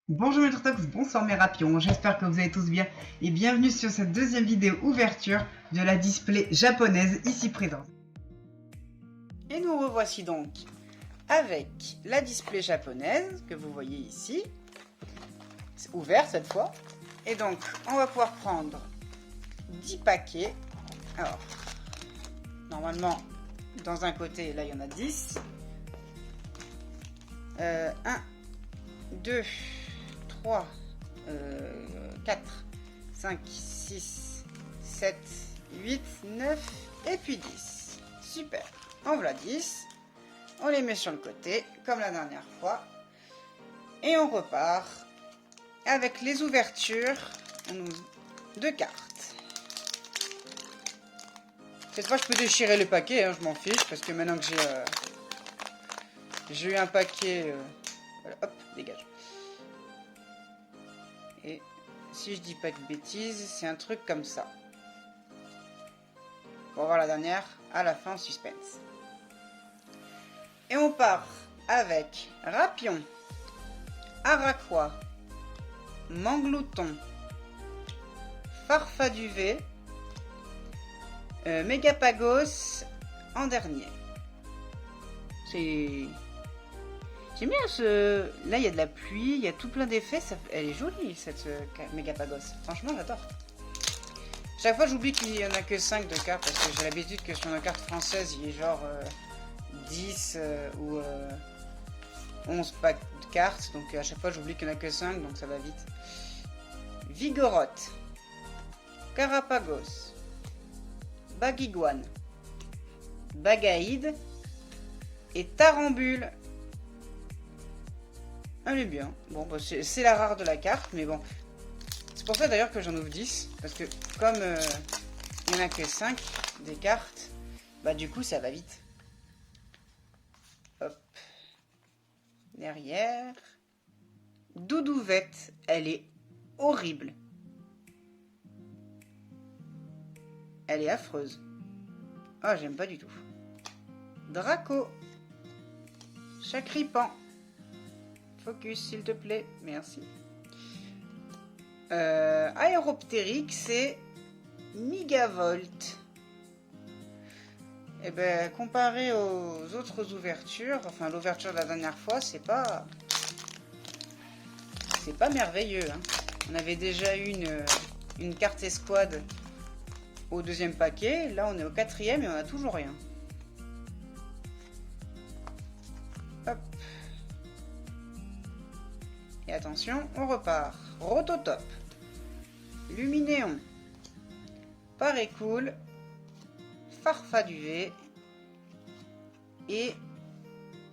Bonjour mes Turtox, bonsoir mes rapions, j'espère que vous allez tous bien et bienvenue sur cette deuxième vidéo ouverture de la display japonaise ici présente. Et nous revoici donc avec la display japonaise que vous voyez ici, c'est ouvert cette fois, et donc on va pouvoir prendre 10 paquets. Alors, normalement dans un côté là il y en a 10, 1, 2, 3, 4, 5, 6, 7, 8, 9 et puis 10. Super. En voilà 10. On les met sur le côté comme la dernière fois. Et on repart avec les ouvertures de cartes. Cette fois je peux déchirer le paquet, hein, je m'en fiche parce que maintenant que j'ai eu un paquet... voilà, hop, dégage. Et si je dis pas de bêtises, c'est un truc comme ça. Pour voir la dernière, à la fin, suspense. Et on part avec Rapion, Araqua, Manglouton, Farfaduvet, Megapagos en dernier. J'aime bien ce... Là, il y a de la pluie, il y a tout plein d'effets. Elle est jolie, cette Megapagos. Franchement, j'adore. Chaque fois, j'oublie qu'il n'y en a que 5 de cartes, parce que j'ai l'habitude que sur nos cartes françaises, il y ait genre 10 ou 11 packs de cartes. Donc à chaque fois, j'oublie qu'il n'y en a que 5, donc ça va vite. Vigoroth, Carapagos, Bagiguan, Bagaïde et Tarambule. Elle est bien. Bon, bah, c'est la rare de la carte, mais bon. C'est pour ça d'ailleurs que j'en ouvre 10. Parce que comme il n'y en a que 5 des cartes, bah du coup ça va vite. Hop. Derrière. Doudouvette, elle est horrible. Elle est affreuse. Ah, j'aime pas du tout. Draco. Chacripan. Focus, s'il te plaît. Merci. Aéroptérix et Migavolt. Et ben, comparé aux autres ouvertures, enfin l'ouverture de la dernière fois, c'est pas merveilleux. Hein. On avait déjà eu une carte escouade au deuxième paquet. Là, on est au quatrième et on a toujours rien. Hop. Et attention, on repart. Rototop, Luminéon, Parécool, Farfaduvet et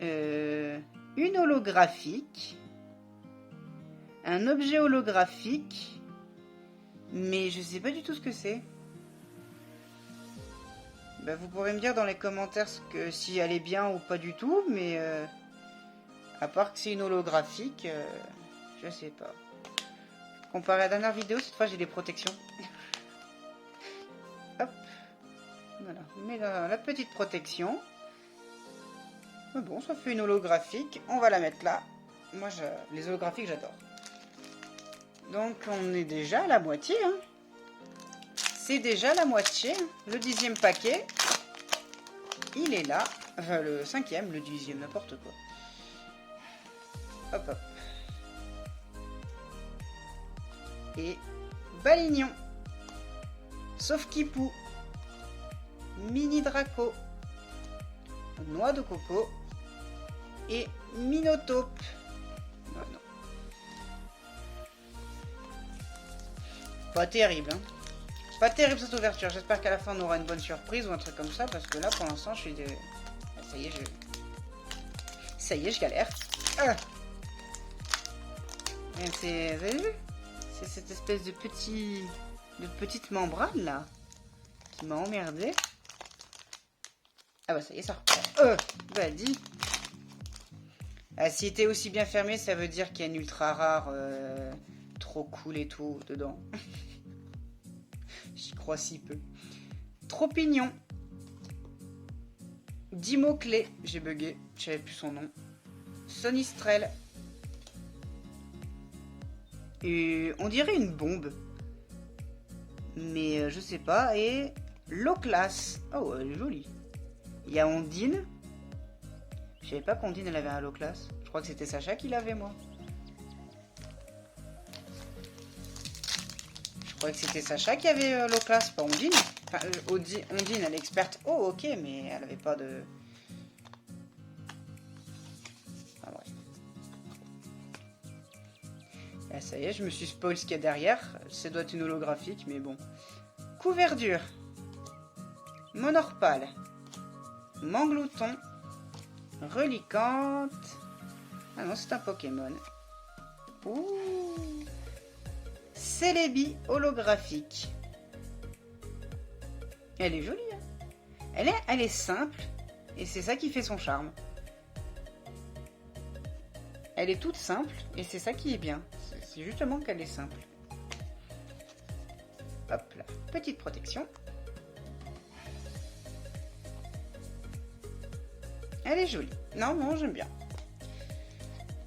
une holographique, un objet holographique, mais je sais pas du tout ce que c'est. Bah, vous pourrez me dire dans les commentaires si elle est bien ou pas du tout, mais à part que c'est une holographique, je sais pas. Comparé à la dernière vidéo, cette fois j'ai des protections. Hop. Voilà, on met la petite protection. Mais bon, ça fait une holographique. On va la mettre là. Moi, les holographiques, j'adore. Donc, on est déjà à la moitié. Hein. C'est déjà la moitié. Le 10e paquet, il est là. Enfin, le 5e, le 10e, n'importe quoi. Hop, hop. Et Balignon, Sauf Kipou, Mini Draco, Noix de Coco et Minotape. Oh, non. Pas terrible, hein. Pas terrible cette ouverture. J'espère qu'à la fin on aura une bonne surprise ou un truc comme ça, parce que là pour l'instant je suis de... Ça y est, je galère. Ah. Vous avez vu? C'est cette espèce de petite membrane là qui m'a emmerdé. Ah bah ça y est, ça reprend. Bah dis. Ah, si était aussi bien fermé, ça veut dire qu'il y a une ultra rare trop cool et tout dedans. J'y crois si peu. Trop pignon. 10 mots-clés. J'ai bugué, je savais plus son nom. Sonistrel. Et on dirait une bombe. Mais je sais pas. Et low class. Oh, elle est jolie. Il y a Ondine. Je savais pas qu'Ondine elle avait un low class. Je crois que c'était Sacha qui l'avait, moi. Je croyais que c'était Sacha qui avait low class, pas Ondine. Enfin, Ondine, elle est experte. Oh, ok, mais elle avait pas de... Ah, bref. Ah, ça y est, je me suis spoil ce qu'il y a derrière. Ça doit être une holographique, mais bon. Couverture. Monorpale. Manglouton. Relicante. Ah non, c'est un Pokémon. Ouh. Celebi holographique. Elle est jolie, hein. Elle est simple. Et c'est ça qui fait son charme. Elle est toute simple. Et c'est ça qui est bien. C'est justement qu'elle est simple. Hop là. Petite protection. Elle est jolie. Non, non, j'aime bien.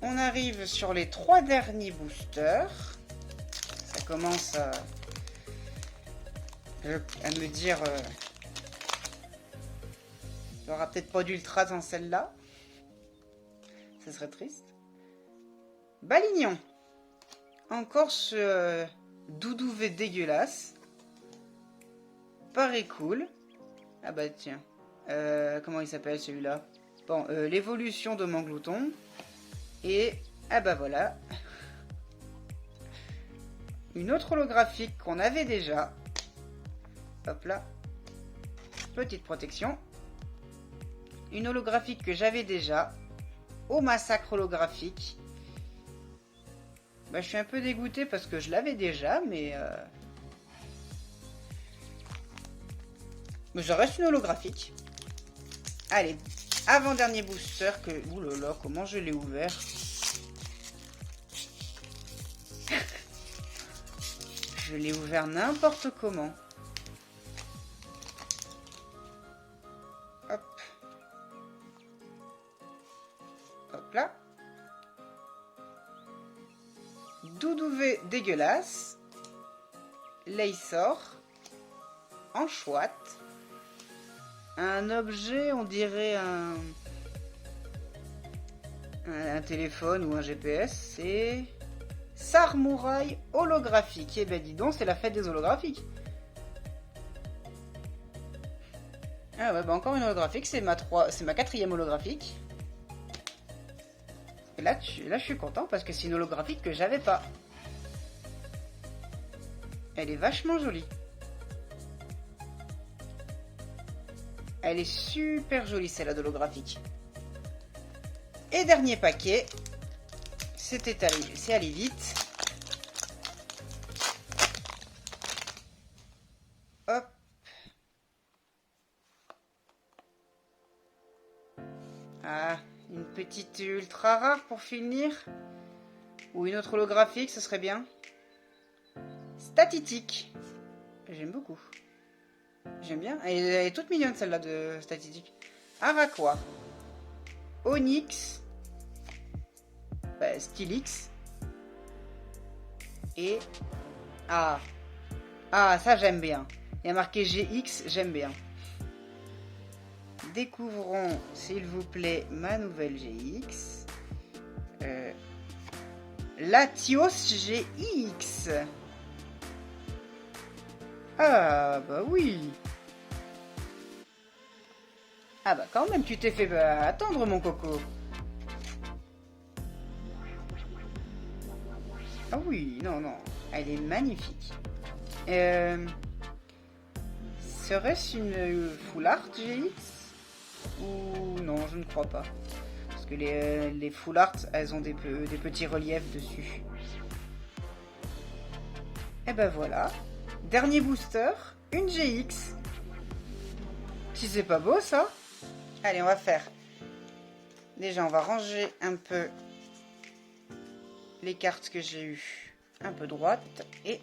On arrive sur les 3 derniers boosters. Ça commence à me dire... il n'y aura peut-être pas d'ultra dans celle-là. Ça serait triste. Balignon. Encore ce doudouvet dégueulasse. Paraît cool. Ah bah tiens. Comment il s'appelle celui-là? Bon, l'évolution de Manglouton. Et, ah bah voilà. Une autre holographique qu'on avait déjà. Hop là. Petite protection. Une holographique que j'avais déjà. Au massacre holographique. Bah, je suis un peu dégoûté parce que je l'avais déjà, mais ça reste une holographique. Allez, avant-dernier booster que... Ouh là là, comment je l'ai ouvert. Je l'ai ouvert n'importe comment. Hop. Hop là. Doudouvet dégueulasse. Laysor. Enchouette. Un objet, on dirait un téléphone ou un GPS. C'est Sarmouraï holographique. Eh ben dis donc, c'est la fête des holographiques. Ah ouais, bah encore une holographique. C'est ma 4e holographique. Et là, je suis content parce que c'est une holographique que j'avais pas. Elle est vachement jolie. Elle est super jolie, celle-là d'holographique. Et dernier paquet. C'est allé vite. Hop. Ah, une petite ultra rare pour finir. Ou une autre holographique, ce serait bien. Statitique. J'aime beaucoup. J'aime bien. Elle est toute mignonne celle-là de Statitique. Araquois. Onyx. Stylix. Et... Ah, ça j'aime bien. Il y a marqué GX, j'aime bien. Découvrons, s'il vous plaît, ma nouvelle GX. Latios GX. Ah, bah oui. Ah bah quand même, tu t'es fait attendre, mon coco. Ah oui, non, non. Elle est magnifique. Serait-ce une full art GX? Ou non, je ne crois pas. Parce que les full art, elles ont des petits reliefs dessus. Et ben voilà. Dernier booster, une GX. Si c'est pas beau ça. Allez, on va faire. Déjà, on va ranger un peu les cartes que j'ai eues un peu droite. Et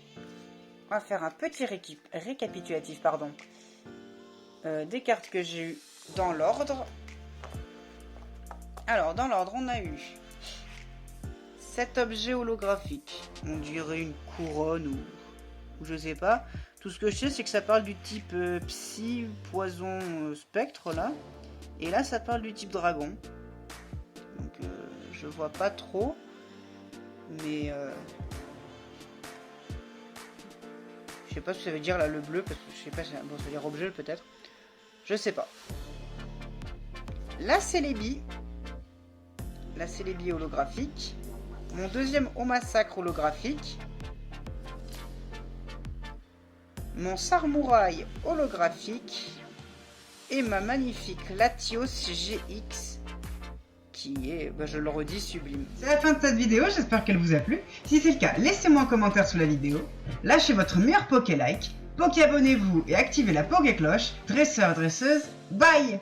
on va faire un petit récapitulatif, pardon. Des cartes que j'ai eues dans l'ordre. Alors, dans l'ordre, on a eu cet objet holographique. On dirait une couronne ou je sais pas. Tout ce que je sais, c'est que ça parle du type psy, poison, spectre là. Et là, ça parle du type dragon. Donc, je vois pas trop. Mais je sais pas ce que ça veut dire là, le bleu. Parce que je sais pas, bon, ça veut dire objet peut-être. Je sais pas. La Celebi. La Celebi holographique. Mon deuxième Omasacre holographique. Mon Sarmouraï holographique. Et ma magnifique Latios GX. Qui est, je le redis, sublime. C'est la fin de cette vidéo, j'espère qu'elle vous a plu. Si c'est le cas, laissez-moi un commentaire sous la vidéo. Lâchez votre meilleur Poké-like. Poké abonnez-vous et activez la Poké-cloche. Dresseur, dresseuse, bye!